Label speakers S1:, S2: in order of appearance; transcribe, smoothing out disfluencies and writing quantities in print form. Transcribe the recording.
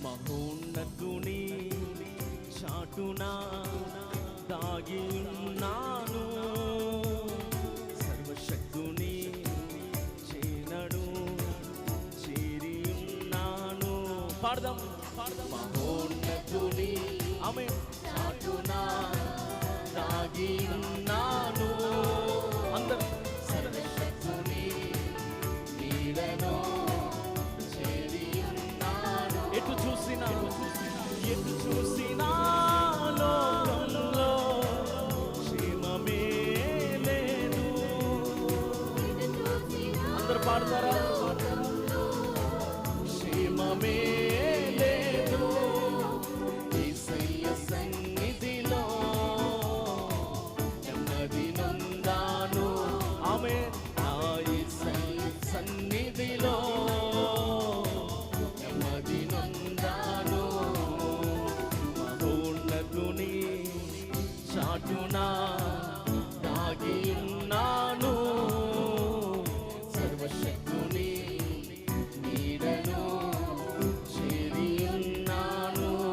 S1: మహోన్నతుని చాటునా దాగి ఉన్నాను, సర్వశక్తుని చేనడు చేరి ఉన్నాను. పాడదాం. మహోన్నతుని ఆమె చాటునా దాగి ఉన్నాను, అందరూ సర్వశక్తుని నీడను చేరి ఉన్నాను. ఎటు చూసినా లోకంలో క్షేమమే లేదు. అందరూ పాడతారా? క్షేమమే లేదు. యేసయ్య సన్నిధిలో నెమ్మది నొందాను. ఆమేన్. నా యేసయ్య సన్నిధిలో నెమ్మది నొందాను. మహోన్నతుని చాటునా